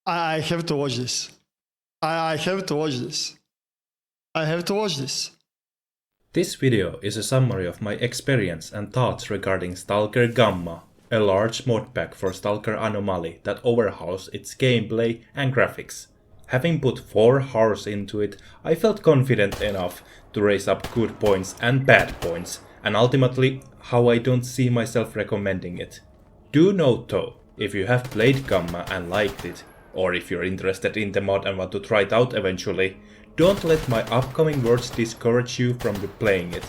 I have to watch this. I have to watch this. I have to watch this. This video is a summary of my experience and thoughts regarding S.T.A.L.K.E.R Gamma, a large mod pack for S.T.A.L.K.E.R Anomaly that overhauls its gameplay and graphics. Having put 4 hours into it, I felt confident enough to raise up good points and bad points, and ultimately how I don't see myself recommending it. Do note though, if you have played Gamma and liked it, or if you're interested in the mod and want to try it out eventually, don't let my upcoming words discourage you from playing it.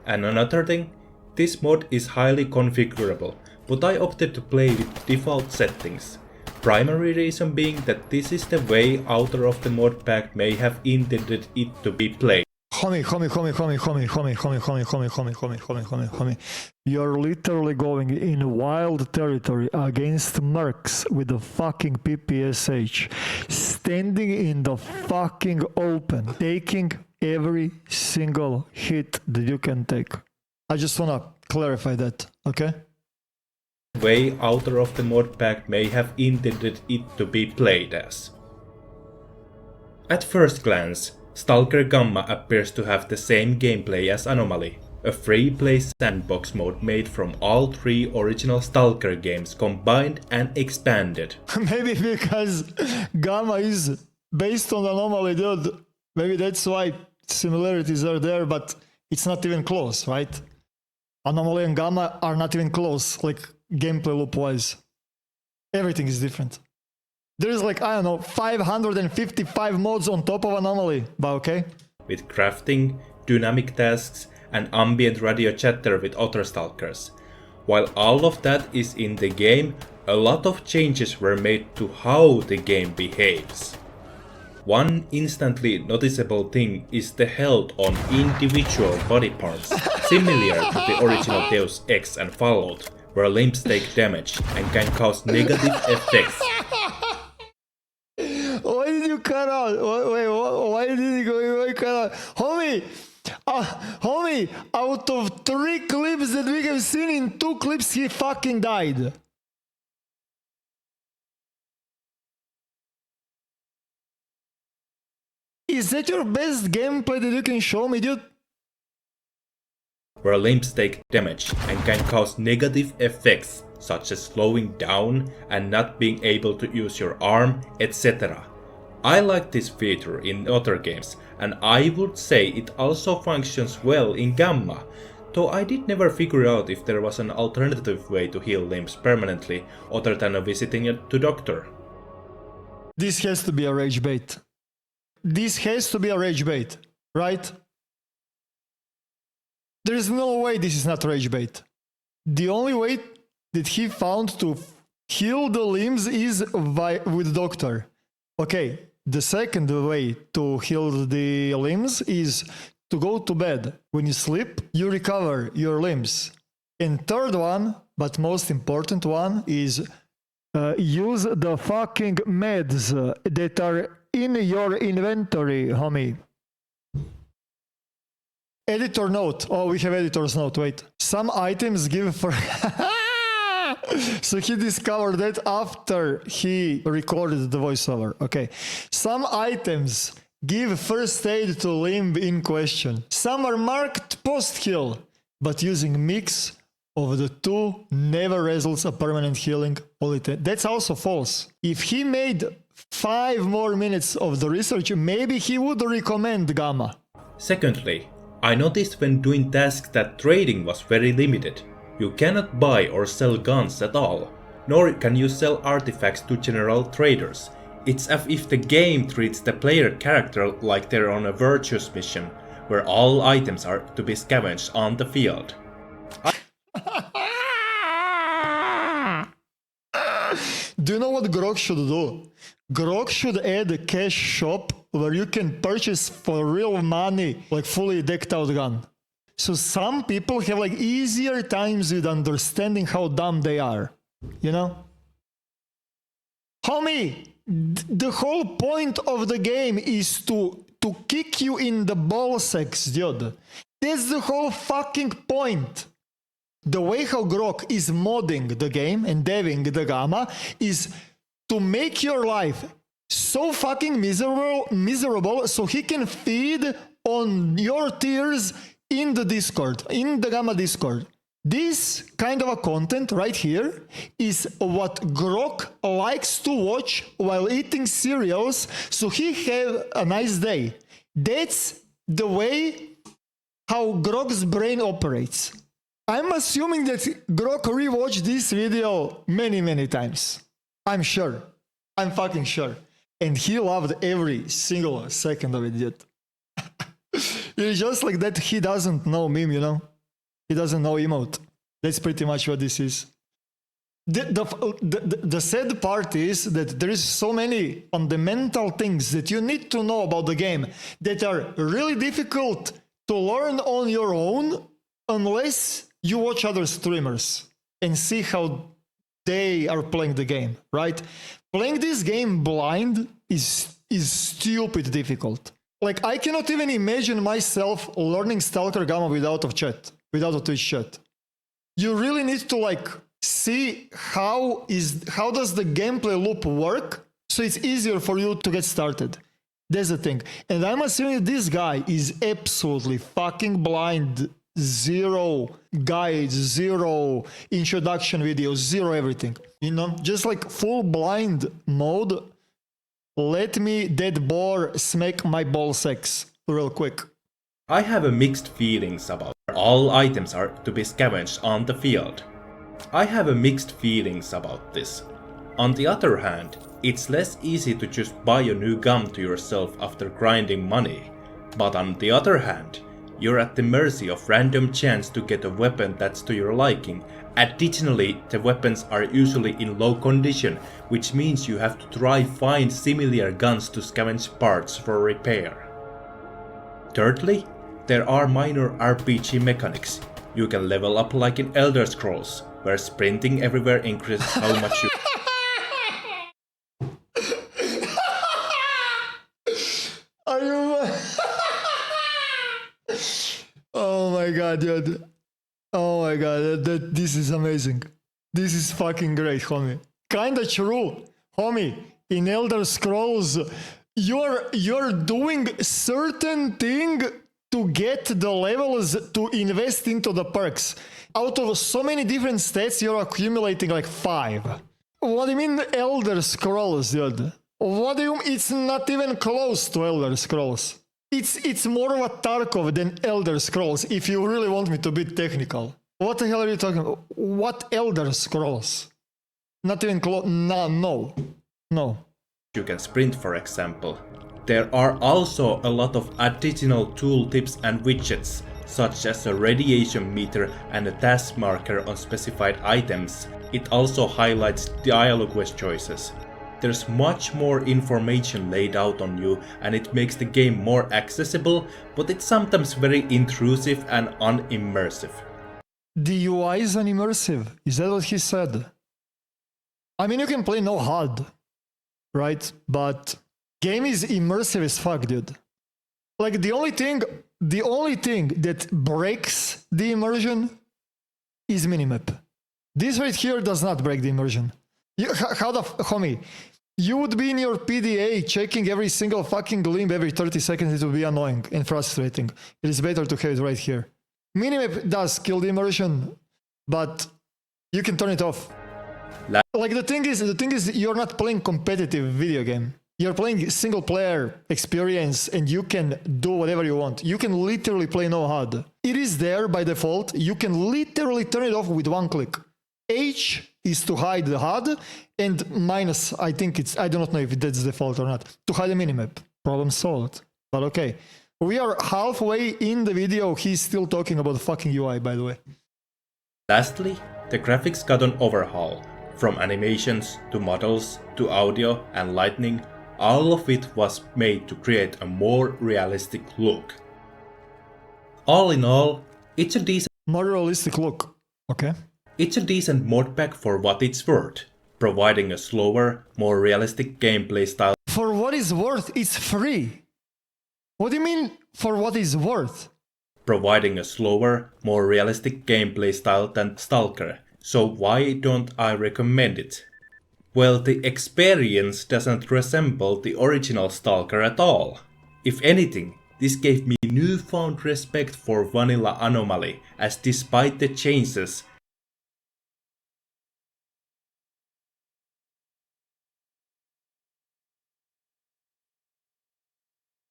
And another thing, this mod is highly configurable, but I opted to play with default settings. Primary reason being that this is the way author of the mod pack may have intended it to be played. Homie. You're literally going in wild territory against mercs with the fucking PPSH. Standing in the fucking open. Taking every single hit that you can take. I just wanna clarify that, okay? Way author of the mod pack may have intended it to be played as. At first glance, S.T.A.L.K.E.R Gamma appears to have the same gameplay as Anomaly, a free-play sandbox mode made from all 3 original S.T.A.L.K.E.R games combined and expanded. Maybe because Gamma is based on Anomaly, dude. Maybe that's why similarities are there, but it's not even close, right? Anomaly and Gamma are not even close, like gameplay loop-wise. Everything is different. There is like, I don't know, 555 mods on top of Anomaly, but okay. With crafting, dynamic tasks, and ambient radio chatter with other S.T.A.L.K.E.R s. While all of that is in the game, a lot of changes were made to how the game behaves. One instantly noticeable thing is the health on individual body parts, similar to the original Deus Ex and Fallout, where limbs take damage and can cause negative effects. Why did you cut out? Wait, why did you cut out? Homie, out of 3 clips that we have seen, in 2 clips he fucking died. Is that your best gameplay that you can show me, dude? Where limbs take damage and can cause negative effects such as slowing down and not being able to use your arm, etc. I like this feature in other games, and I would say it also functions well in Gamma, though I did never figure out if there was an alternative way to heal limbs permanently other than visiting a doctor. This has to be a rage bait. This has to be a rage bait, right? There is no way this is not rage bait. The only way that he found to heal the limbs is with doctor. Okay, the second way to heal the limbs is to go to bed. When you sleep, you recover your limbs. And third one, but most important one, is use the fucking meds that are in your inventory, homie. Editor note. Oh, we have editor's note. Wait. Some items give for... So he discovered that after he recorded the voiceover. Okay. Some items give first aid to limb in question. Some are marked post-heal, but using mix of the 2 never results a permanent healing. That's also false. If he made 5 more minutes of the research, maybe he would recommend Gamma. Secondly, I noticed when doing tasks that trading was very limited. You cannot buy or sell guns at all, nor can you sell artifacts to general traders. It's as if the game treats the player character like they're on a virtuous mission, where all items are to be scavenged on the field. Do you know what Grok should do? Grok should add a cash shop where you can purchase for real money, like fully decked out gun. So some people have like easier times with understanding how dumb they are, you know? Homie, the whole point of the game is to kick you in the ball sacks, dude. That's the whole fucking point. The way how Grok is modding the game and deving the Gamma is to make your life so fucking miserable so he can feed on your tears in the Discord, in the Gamma Discord. This kind of a content right here is what Grok likes to watch while eating cereals so he have a nice day. That's the way how Grok's brain operates. I'm assuming that Grok rewatched this video many times. I'm sure. I'm fucking sure. And he loved every single second of it, dude. It's just like that he doesn't know meme, you know? He doesn't know emote. That's pretty much what this is. The sad part is that there is so many fundamental things that you need to know about the game that are really difficult to learn on your own unless you watch other streamers and see how they are playing the game, right? Playing this game blind is stupid difficult. Like, I cannot even imagine myself learning S.T.A.L.K.E.R Gamma without a chat, without a Twitch chat. You really need to like see how does the gameplay loop work so it's easier for you to get started. That's the thing. And I'm assuming this guy is absolutely fucking blind. Zero guides, zero introduction videos, zero everything. You know, just like full blind mode. Let me, that boar, smack my ball sacks real quick. I have a mixed feelings about all items are to be scavenged on the field. I have a mixed feelings about this. On the other hand, it's less easy to just buy a new gun to yourself after grinding money. But on the other hand, you're at the mercy of random chance to get a weapon that's to your liking. Additionally, the weapons are usually in low condition, which means you have to try find similar guns to scavenge parts for repair. Thirdly, there are minor RPG mechanics. You can level up like in Elder Scrolls, where sprinting everywhere increases how much you... Are you... Oh my god, dude. Oh my god, this is amazing. This is fucking great, homie. Kinda true, homie. In Elder Scrolls, you're doing certain thing to get the levels to invest into the perks. Out of so many different stats, you're accumulating like 5. What do you mean Elder Scrolls, dude? What do you mean? It's not even close to Elder Scrolls. It's more of a Tarkov than Elder Scrolls, if you really want me to be technical. What the hell are you talking about? What Elder Scrolls? Not even close. No. You can sprint, for example. There are also a lot of additional tooltips and widgets, such as a radiation meter and a task marker on specified items. It also highlights dialogue quest choices. There's much more information laid out on you and it makes the game more accessible, but it's sometimes very intrusive and unimmersive. The UI is unimmersive. Is that what he said? I mean, you can play no HUD, right? But game is immersive as fuck, dude. Like the only thing that breaks the immersion is minimap. This right here does not break the immersion. Homie, you would be in your PDA checking every single fucking limb every 30 seconds. It would be annoying and frustrating. It is better to have it right here. Minimap does kill the immersion, but you can turn it off. Like the thing is you're not playing competitive video game. You're playing single player experience and you can do whatever you want. You can literally play no HUD. It is there by default. You can literally turn it off with one click. H is to hide the HUD and minus, I do not know if that's default or not, to hide the minimap. Problem solved. But okay. We are halfway in the video. He's still talking about the fucking UI, by the way. Lastly, the graphics got an overhaul. From animations to models to audio and lighting, all of it was made to create a more realistic look. All in all, it's a decent... More realistic look. Okay. It's a decent mod pack for what it's worth, providing a slower, more realistic gameplay style. For what it's worth, it's free. What do you mean, for what it's worth? Providing a slower, more realistic gameplay style than S.T.A.L.K.E.R, so why don't I recommend it? Well, the experience doesn't resemble the original Stalker at all. If anything, this gave me newfound respect for Vanilla Anomaly, as despite the changes,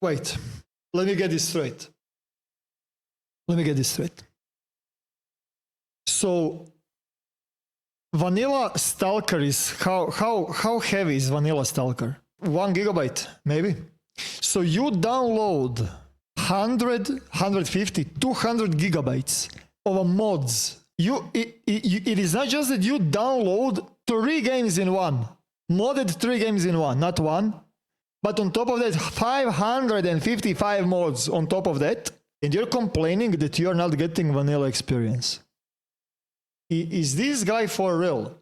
Wait, let me get this straight. So, Vanilla Stalker is how heavy is Vanilla Stalker? 1 gigabyte, maybe. So you download 100, 150, 200 gigabytes of mods. It is not just that you download 3 games in one, modded 3 games in one, not one. But on top of that, 555 mods on top of that, and you're complaining that you're not getting vanilla experience. Is this guy for real?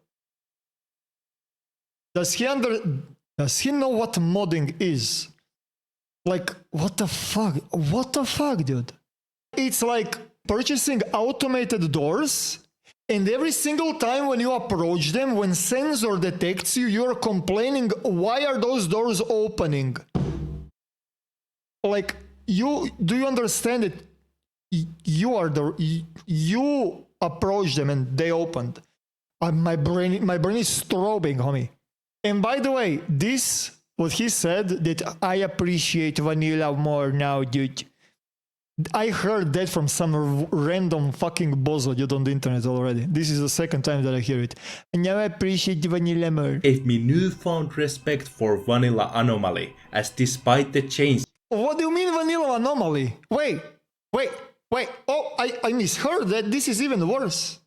Does he know what modding is? Like, what the fuck? What the fuck, dude? It's like purchasing automated doors, and every single time when you approach them, when sensor detects you, you're complaining, why are those doors opening? Like, do you understand it? You approach them and they opened. My brain is strobing, homie. And by the way, what he said, that I appreciate vanilla more now, dude. I heard that from some random fucking bozo dude on the internet already. This is the second time that I hear it. And now I appreciate vanilla more. Gave me newfound respect for Vanilla Anomaly, as despite the change. What do you mean Vanilla Anomaly? Wait. Oh, I misheard that. This is even worse.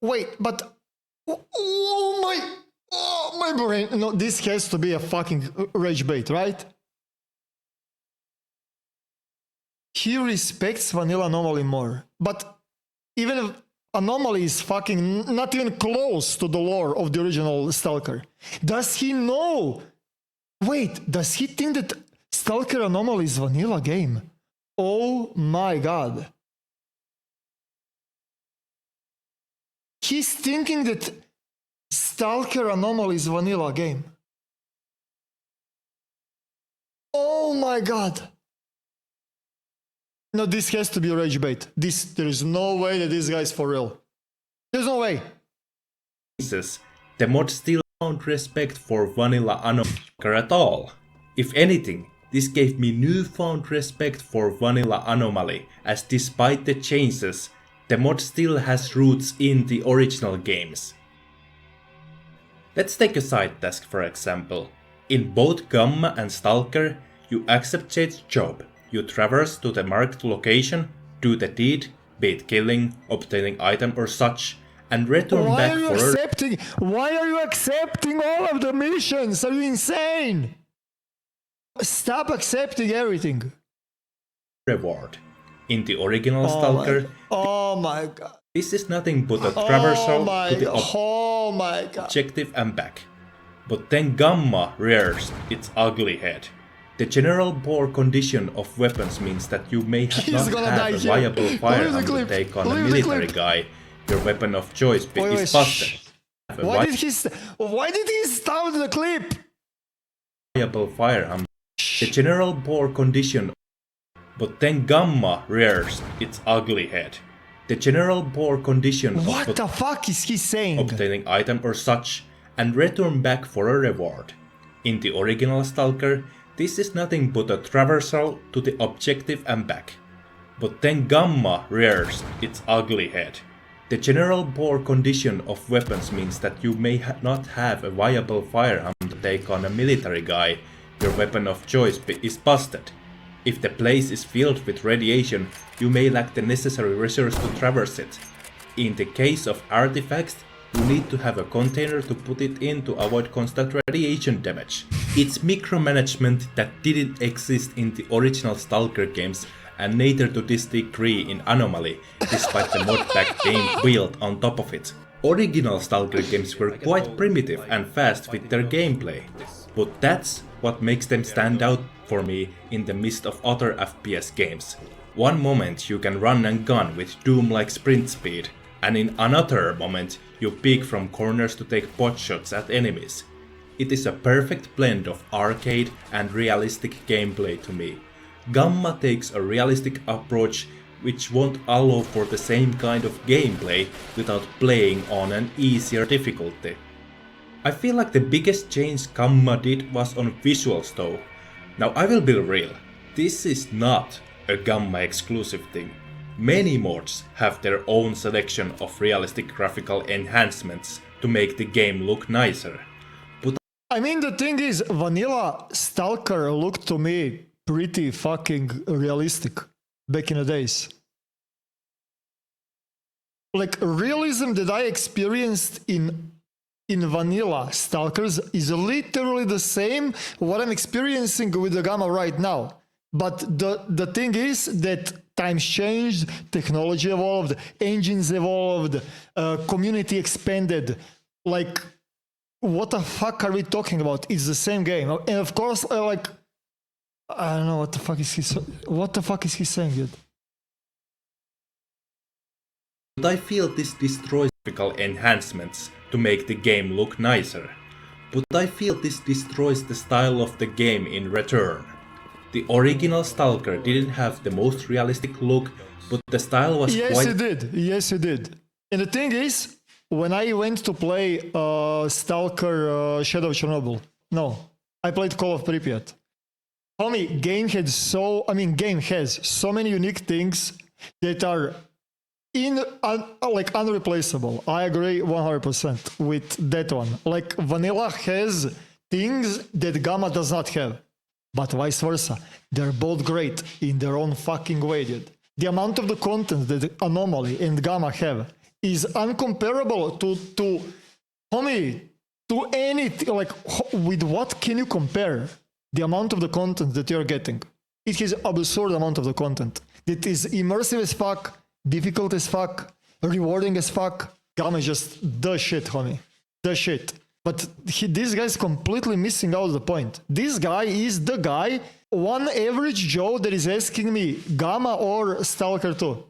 Wait, but my brain. No, this has to be a fucking rage bait, right? He respects Vanilla Anomaly more, but even if Anomaly is fucking not even close to the lore of the original Stalker, does he know? Wait, does he think that Stalker Anomaly is vanilla game? Oh my god. He's thinking that Stalker Anomaly is vanilla game. Oh my god. No, this has to be a rage bait. There is no way that this guy's for real. There's no way. The mod still found respect for Vanilla Anomaly at all. If anything, this gave me newfound respect for Vanilla Anomaly, as despite the changes, the mod still has roots in the original games. Let's take a side task for example. In both Gamma and S.T.A.L.K.E.R, you accept Jade's job. You traverse to the marked location, do the deed, be it killing, obtaining item or such, and return back for Why are you accepting all of the missions? Are you insane? Stop accepting everything. Reward. In the original S.T.A.L.K.E.R, oh my god. This is nothing but a traversal to the objective and back. But then Gamma rears its ugly head. The general poor condition of weapons means that you may not have a viable firearm to take on a military guy. Your weapon of choice is busted. Why did he stop the clip? Viable firearm. The general poor condition. But then Gamma rears its ugly head. The general poor condition what the fuck is he saying? Obtaining item or such, and return back for a reward. In the original S.T.A.L.K.E.R, this is nothing but a traversal to the objective and back. But then Gamma rears its ugly head. The general poor condition of weapons means that you may not have a viable firearm to take on a military guy. Your weapon of choice is busted. If the place is filled with radiation, you may lack the necessary resources to traverse it. In the case of artifacts, you need to have a container to put it in to avoid constant radiation damage. It's micromanagement that didn't exist in the original S.T.A.L.K.E.R games, and neither to this degree in Anomaly, despite the mod pack being built on top of it. Original S.T.A.L.K.E.R games were quite primitive and fast with their gameplay, but that's what makes them stand out for me in the midst of other FPS games. One moment you can run and gun with Doom-like sprint speed, and in another moment You peek from corners to take pot shots at enemies. It is a perfect blend of arcade and realistic gameplay to me. Gamma takes a realistic approach which won't allow for the same kind of gameplay without playing on an easier difficulty. I feel like the biggest change Gamma did was on visuals though. Now I will be real, this is not a Gamma exclusive thing. Many mods have their own selection of realistic graphical enhancements to make the game look nicer. I mean, the thing is, vanilla S.T.A.L.K.E.R looked to me pretty fucking realistic back in the days. Like, realism that I experienced in vanilla S.T.A.L.K.E.R is literally the same what I'm experiencing with the Gamma right now. But the thing is that times changed, technology evolved, engines evolved, community expanded. Like, what the fuck are we talking about? It's the same game. And of course, like, I don't know what the fuck is he saying, dude? But I feel this destroys graphical enhancements to make the game look nicer. But I feel this destroys the style of the game in return. The original S.T.A.L.K.E.R didn't have the most realistic look, but the style was Yes, quite... it did. Yes, it did. And the thing is, when I went to play S.T.A.L.K.E.R Shadow of Chernobyl, no, I played Call of Pripyat. Homie, game has so many unique things that are unreplaceable. I agree 100% with that one. Like, vanilla has things that Gamma does not have, but vice versa. They're both great in their own fucking way, dude. The amount of the content that Anomaly and Gamma have is uncomparable to anything. Like, with what can you compare the amount of the content that you're getting? It is absurd amount of the content that is immersive as fuck, difficult as fuck, rewarding as fuck. Gamma is just the shit, homie. The shit. But this guy's completely missing out the point. This guy is the guy, one average Joe that is asking me, Gamma or S.T.A.L.K.E.R 2?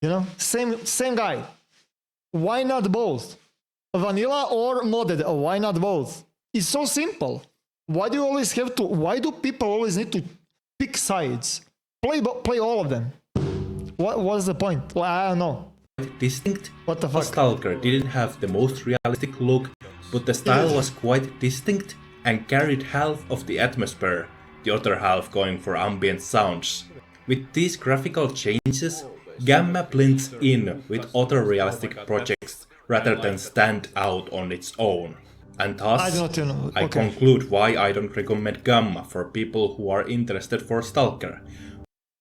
You know? Same guy. Why not both? Vanilla or modded? Why not both? It's so simple. Why do people always need to pick sides? Play all of them. What's the point? Well, I don't know. Distinct. What the fuck? S.T.A.L.K.E.R didn't have the most realistic look, but the style was quite distinct and carried half of the atmosphere, the other half going for ambient sounds. With these graphical changes, Gamma blends in with other realistic projects rather than stand out on its own. And thus, I conclude why I don't recommend Gamma for people who are interested for S.T.A.L.K.E.R.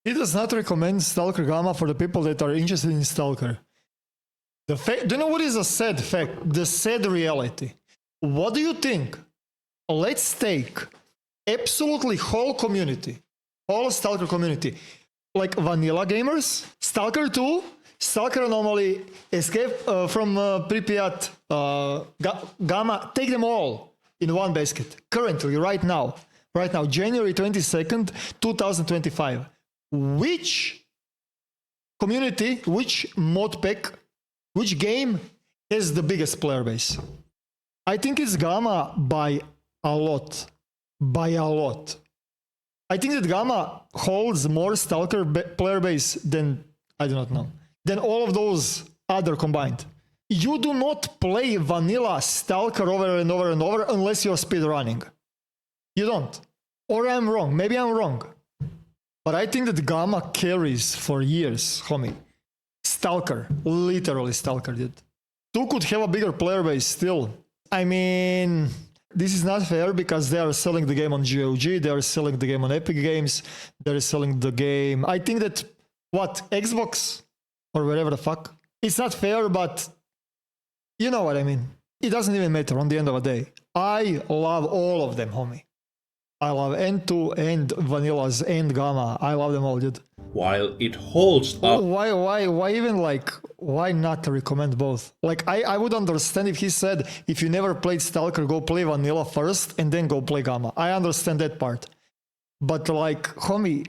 He does not recommend S.T.A.L.K.E.R Gamma for the people that are interested in S.T.A.L.K.E.R. Do you know what is a sad fact? The sad reality. What do you think? Let's take absolutely whole community, whole S.T.A.L.K.E.R community, like vanilla gamers, S.T.A.L.K.E.R 2, S.T.A.L.K.E.R Anomaly, Escape from Pripyat, Gamma, take them all in one basket. Currently, right now, January 22nd, 2025. Which community, which mod pack, which game has the biggest player base? I think it's Gamma by a lot. By a lot. I think that Gamma holds more S.T.A.L.K.E.R player base than, I do not know, than all of those other combined. You do not play vanilla S.T.A.L.K.E.R over and over and over unless you're speedrunning. You don't. Or I'm wrong. Maybe I'm wrong. But I think that Gamma carries for years, homie. S.T.A.L.K.E.R. Literally S.T.A.L.K.E.R did. 2 could have a bigger player base still. I mean, this is not fair because they are selling the game on GOG, they are selling the game on Epic Games, they're selling the game. I think that, Xbox? Or whatever the fuck. It's not fair, but you know what I mean. It doesn't even matter on the end of the day. I love all of them, homie. I love N2 and Vanillas and Gamma. I love them all, dude. While it holds up... Why not recommend both? Like, I would understand if he said, if you never played S.T.A.L.K.E.R, go play Vanilla first and then go play Gamma. I understand that part. But like, homie,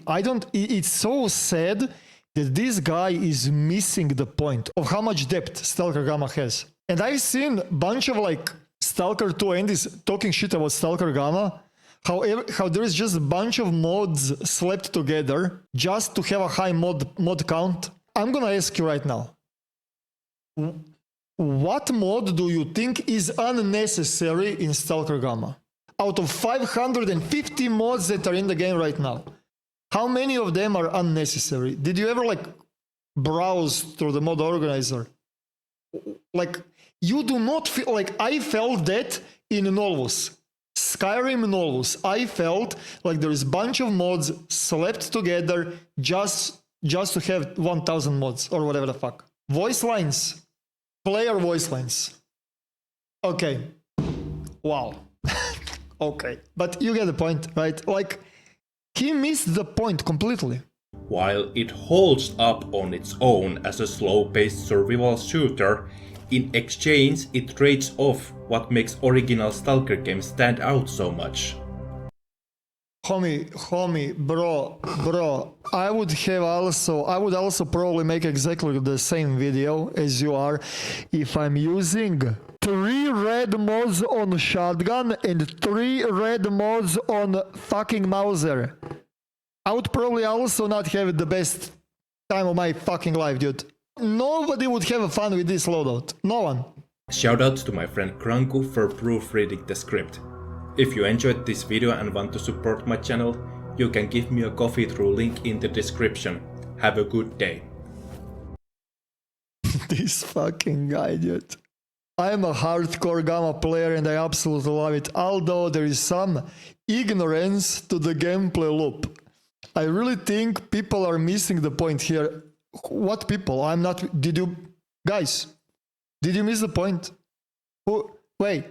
it's so sad that this guy is missing the point of how much depth S.T.A.L.K.E.R Gamma has. And I've seen a bunch of like Stalker 2 Andy's talking shit about Stalker Gamma. How there is just a bunch of mods slapped together just to have a high mod count. I'm gonna ask you right now. What mod do you think is unnecessary in Stalker Gamma? Out of 550 mods that are in the game right now, how many of them are unnecessary? Did you ever like browse through the mod organizer? Like, you do not feel like I felt that in Novus. Skyrim Novus. I felt like there is a bunch of mods slapped together just to have 1000 mods or whatever the fuck. Voice lines. Player voice lines. Okay. Wow. Okay. But you get the point, right? Like, he missed the point completely. While it holds up on its own as a slow-paced survival shooter, in exchange it trades off what makes original Stalker games stand out so much. Homie, bro, I would also probably make exactly the same video as you are if I'm using 3 red mods on shotgun and 3 red mods on fucking Mauser. I would probably also not have the best time of my fucking life, dude. Nobody would have fun with this loadout. No one. Shoutouts to my friend Kranku for proofreading the script. If you enjoyed this video and want to support my channel, you can give me a coffee through link in the description. Have a good day. This fucking guy, dude. I am a hardcore Gamma player and I absolutely love it, although there is some ignorance to the gameplay loop. I really think people are missing the point here. What people? I'm not... Did you... Guys, did you miss the point? Wait.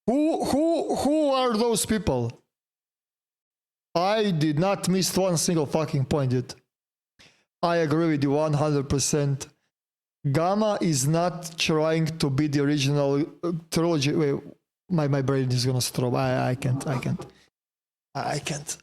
Who are those people? I did not miss one single fucking point, dude. I agree with you 100%. Gamma is not trying to be the original trilogy. Wait, my brain is gonna stop. I can't.